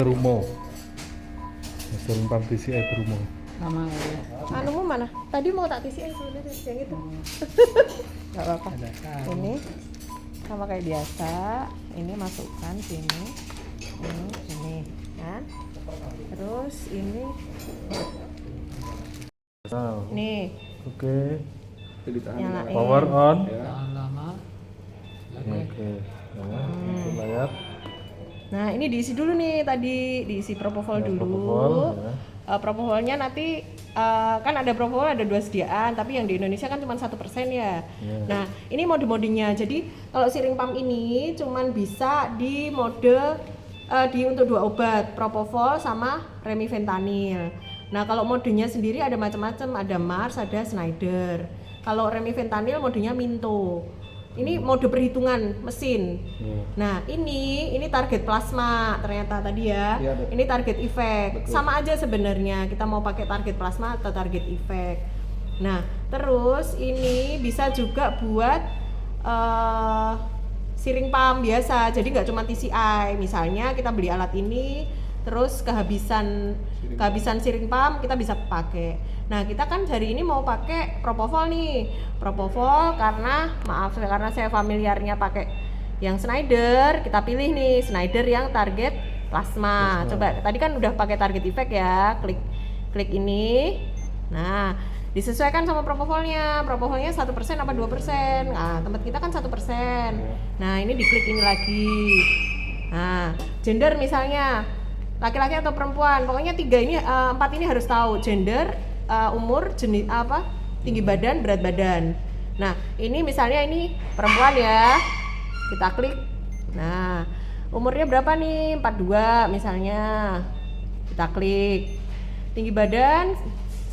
Terumo. Mesin pump TCI Terumo. Nama ya. Anumu mana? Tadi mau tak TCI sebenarnya yang itu. Gak apa-apa. Ini sama kayak biasa. Ini masukkan sini. Ini kan. Terus ini. Nih. Oke. Nyalain. Power on. Tahan lama. Oke. Nah, itu layar. Nah, ini diisi dulu nih tadi, diisi propofol dulu. Propofol, ya. Propofolnya nanti kan ada propofol ada 2 sediaan, tapi yang di Indonesia kan cuma 1% ya. Nah, ini mode-modenya. Jadi kalau siring pump ini cuman bisa di mode untuk 2 obat, propofol sama remifentanil. Nah, kalau modenya sendiri ada macam-macam, ada Mars, ada Schneider. Kalau remifentanil modenya Minto. Ini mode perhitungan mesin. Nah, ini target plasma ternyata tadi ya. Ini target efek. Sama aja sebenarnya. Kita mau pakai target plasma atau target efek. Nah, terus ini bisa juga buat siring pump biasa. Jadi nggak cuma TCI. Misalnya kita beli alat ini, terus kehabisan siring pump kita bisa pakai. Nah, kita kan hari ini mau pakai propofol nih. Propofol karena saya familiarnya pakai yang Schneider, kita pilih nih Schneider yang target plasma. Coba tadi kan udah pakai target efek ya. Klik ini. Nah, disesuaikan sama propofolnya. Propofolnya 1% apa 2%. Nah, tempat kita kan 1%. Nah, ini diklik ini lagi. Nah, gender misalnya laki-laki atau perempuan. Pokoknya 4 ini harus tahu gender, umur, jenis apa, tinggi badan, berat badan. Nah, ini misalnya ini perempuan ya. Kita klik. Nah, umurnya berapa nih? 42 misalnya. Kita klik. Tinggi badan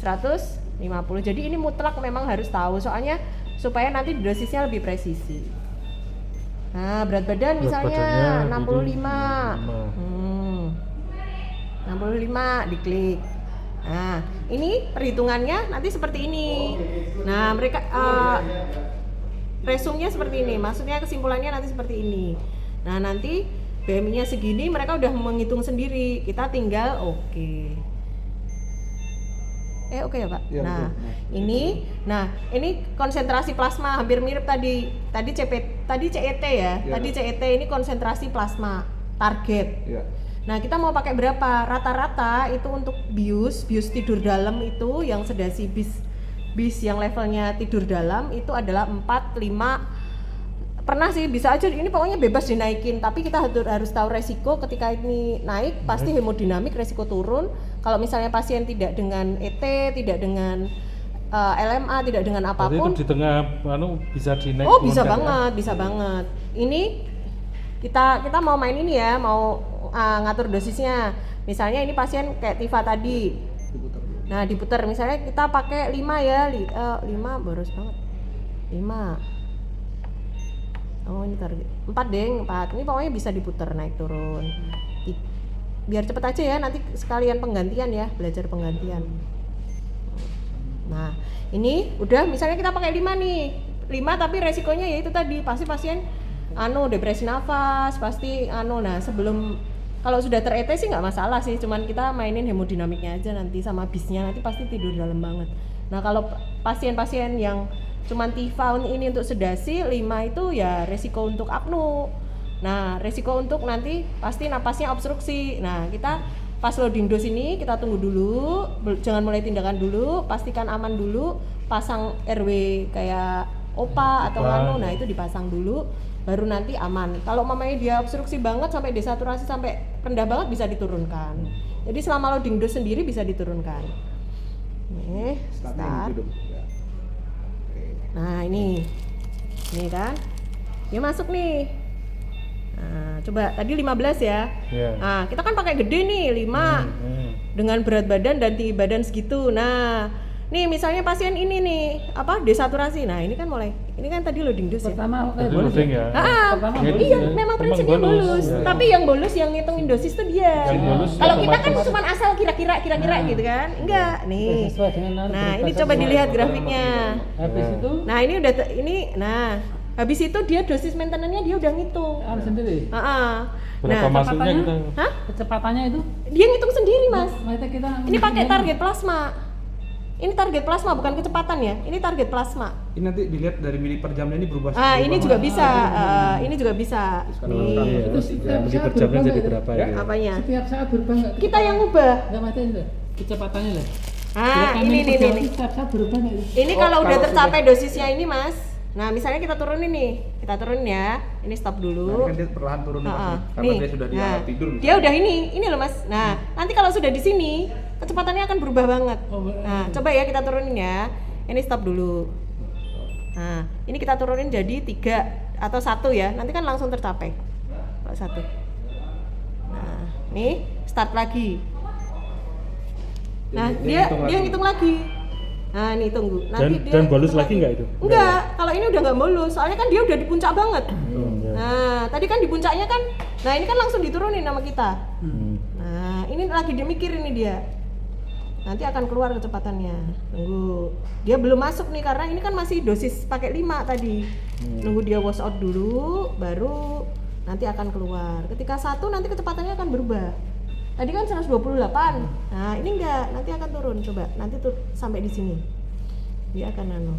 150. Jadi ini mutlak memang harus tahu soalnya supaya nanti dosisnya lebih presisi. Nah, berat badan misalnya 65. 65 diklik. Nah, ini perhitungannya nanti seperti ini. Nah, mereka resumnya seperti ini. Maksudnya kesimpulannya nanti seperti ini. Nah, nanti BMI-nya segini, mereka udah menghitung sendiri. Kita tinggal oke. Oke ya, Pak. Ya, nah, betul. ini konsentrasi plasma hampir mirip tadi. Tadi CET ya. Tadi CET ini konsentrasi plasma target. Ya. Nah, kita mau pakai berapa? Rata-rata itu untuk bius tidur dalam itu yang sedasi bis yang levelnya tidur dalam itu adalah 4, 5. Pernah sih bisa aja ini pokoknya bebas dinaikin, tapi kita harus tahu resiko ketika ini naik pasti hemodinamik resiko turun. Kalau misalnya pasien tidak dengan ET, tidak dengan LMA, tidak dengan apapun. Jadi itu di tengah bisa dinaik. Oh, bisa banget. Ini kita mau main ini ya, mau ngatur dosisnya. Misalnya ini pasien kayak Tifa tadi. Nah, diputar. Misalnya kita pakai 5 ya. 5 boros banget. 5. Oh, ini target 4 deng, 4. Ini pokoknya bisa diputar naik turun. Biar cepet aja ya, nanti sekalian penggantian ya, belajar penggantian. Nah, ini udah misalnya kita pakai 5 nih. 5 tapi resikonya ya itu tadi, pasti pasien depresi nafas, pasti nah sebelum kalau sudah ter-ET sih nggak masalah sih, cuman kita mainin hemodinamiknya aja nanti sama bisnya nanti pasti tidur dalam banget. Nah, kalau pasien-pasien yang cuman Tifa ini untuk sedasi 5 itu ya resiko untuk apnu. Nah, resiko untuk nanti pasti napasnya obstruksi. Nah, kita pas loading dose ini kita tunggu dulu, jangan mulai tindakan dulu, pastikan aman dulu, pasang RW kayak OPA atau nah itu dipasang dulu baru nanti aman. Kalau mamanya dia obstruksi banget sampai desaturasi sampai rendah banget bisa diturunkan. Jadi selama loading dose sendiri bisa diturunkan. Nih, start. Nah, ini kan dia masuk nih. Nah, coba tadi 15 ya. Nah, kita kan pakai gede nih 5 dengan berat badan dan tinggi badan segitu. Nah, nih misalnya pasien ini nih desaturasi. Nah, ini kan ini kan tadi loading dose Pertama Jadi loading ya. Iya, memang prinsipnya bolus. Tapi yang bolus yang ngitungin dosis itu dia. Kalau kita kan cuma asal kira-kira gitu kan. Enggak, nih. Sesuai dengan Nah, ini coba dilihat grafiknya. Habis itu Nah, ini udah habis itu dia dosis maintenance-nya dia udah ngitung. Harus sendiri. Berapa Nah, masuknya kita? hah? Kecepatannya itu Dia ngitung sendiri mas. maksudnya kita Ini pakai target plasma. Ini target plasma bukan kecepatan ya. Ini target plasma. Ini nanti dilihat dari mili per jamnya ini berubah. Ini juga bisa. Ini juga bisa. Sekarang Nih. itu setiap Mili saat per jamnya berubah jadi nggak? berapa ya? Apanya? Setiap saat berubah nggak? Kita yang ubah. Nggak mati itu kecepatannya lah. Ini nih. Setiap saat berubah nggak itu? Ini Oh, kalau udah kalau tercapai dosisnya ini mas. Nah misalnya kita turunin nih. Kita turunin ya. Ini stop Nah, dulu. ini kan dia perlahan turun nih, Mas, Ha-ha. nih. Karena dia sudah di alat tidur. Dia udah ini loh mas. Nah nanti kalau sudah di sini kecepatannya akan berubah banget. Oh, Nah coba ya kita turunin ya. Ini stop dulu. Nah ini kita turunin jadi 3 atau 1 ya. Nanti kan langsung tercapai. Kalau 1. Nah nih start lagi. Nah dia ngitung lagi. Nah nih tunggu. Nanti dia Dan bolus hitung lagi nggak itu? Enggak, kalau ini udah nggak bolus. Soalnya kan dia udah di puncak banget. Ya. Nah, tadi kan di puncaknya kan. Nah, ini kan langsung diturunin sama kita. Hmm. Nah, ini lagi dia mikir ini dia. Nanti akan keluar kecepatannya. Tunggu. Dia belum masuk nih karena ini kan masih dosis pakai 5 tadi. Nunggu dia wash out dulu baru nanti akan keluar. Ketika 1 nanti kecepatannya akan berubah. Tadi kan 128. Nah, ini enggak, nanti akan turun. Coba nanti tuh sampai di sini. Dia akan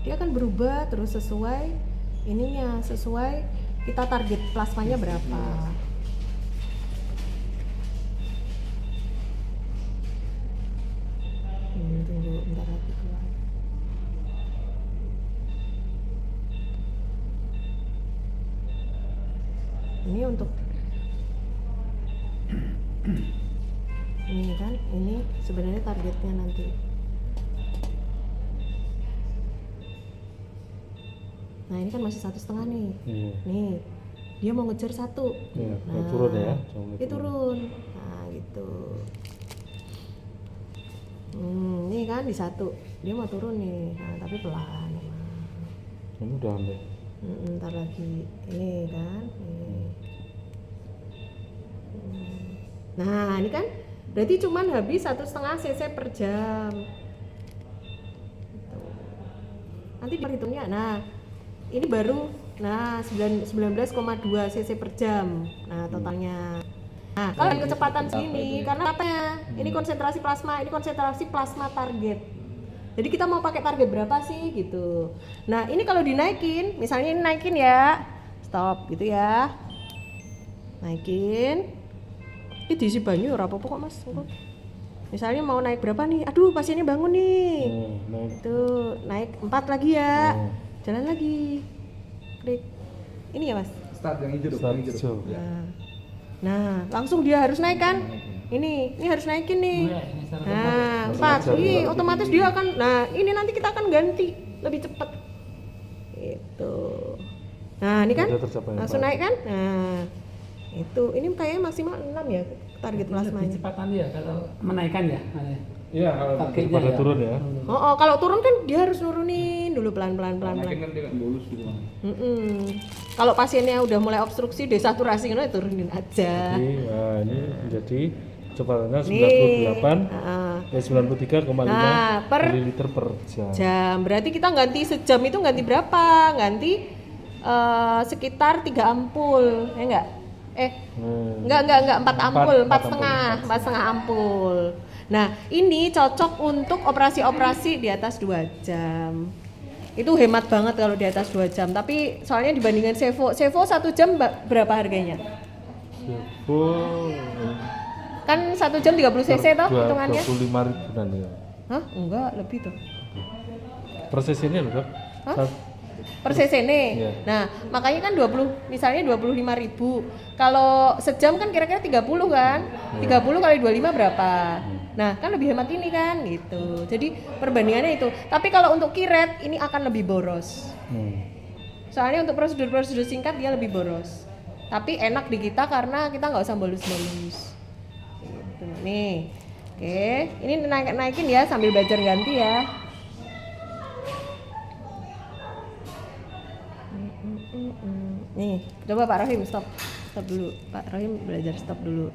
Dia akan berubah terus sesuai ininya, sesuai kita target plasmanya berapa. Tunggu bentar lagi keluar. Ini untuk ini kan, ini sebenarnya targetnya nanti. Nah ini kan masih 1,5 nih. Iya. Nih dia mau ngejar 1. Iya, turun ya, jangan Dia turun. Nah gitu. Nih kan di 1 dia mau turun nih. Nah tapi pelan emang. Ini udah ambil. Ntar lagi ini kan. Nah ini kan berarti cuman habis 1,5 cc per jam. Gitu. Nanti perhitungnya. Nah ini baru 19,2 cc per jam. Nah totalnya. Nah kalau dengan kecepatan segini karena apanya? Ini konsentrasi plasma target. Jadi kita mau pakai target berapa sih gitu. Nah ini kalau dinaikin, misalnya ini naikin ya, stop gitu ya, naikin. Ini diisi banyu ora apa-apa kok mas. Misalnya mau naik berapa nih? Aduh pasiennya bangun nih. Naik. Tuh naik 4 lagi ya. Oh. Jalan lagi. Klik. Ini ya mas. Start yang hijau dong, Start yang hijau. hijau. Ya. Nah langsung dia harus naik kan? Ini harus naikin nih. Nah 4. Ih otomatis dia akan. Nah ini nanti kita akan ganti lebih cepat. Gitu. Nah ini kan Udah tercapai langsung 4. naik kan? Nah itu ini kayaknya maksimal 6 ya target plasmanya. Kecepatan dia kalau menaikkan ya. Iya, kalau Targetnya Pada ya. turun ya. Oh, kalau turun kan dia harus nurunin dulu pelan-pelan. naikin kan dia kan bolus gitu. Kalau pasiennya udah mulai obstruksi desaturasi ya turunin aja. Jadi, ini menjadi kecepatannya Nih, 93,5 Nah, per ml per jam. jam. Berarti kita ganti sejam itu ganti berapa? Ganti sekitar 3 ampul, ya enggak? Enggak 4 ampul, 4,5 ampul. Nah, ini cocok untuk operasi-operasi di atas 2 jam. Itu hemat banget kalau di atas 2 jam. Tapi soalnya dibandingkan Sevo 1 jam berapa harganya? Sevo Kan 1 jam 30 cc toh hitungannya? 25 ribuan ya. Hah? Enggak, lebih tuh. Per cc-nya loh, Dok. Hah? Per cc nih. Iya. Nah, makanya kan 20, misalnya 25.000. Kalau sejam kan kira-kira 30 kan? 30 kali 25 berapa? Nah, kan lebih hemat ini kan gitu. Jadi perbandingannya itu. Tapi kalau untuk kiret ini akan lebih boros. Soalnya untuk prosedur-prosedur singkat dia lebih boros. Tapi enak di kita karena kita nggak usah bolus-bolus. Gitu. Nih. Oke, ini naikin ya sambil belajar ganti ya. Nih, coba Pak Rahim stop dulu. Pak Rahim belajar stop dulu.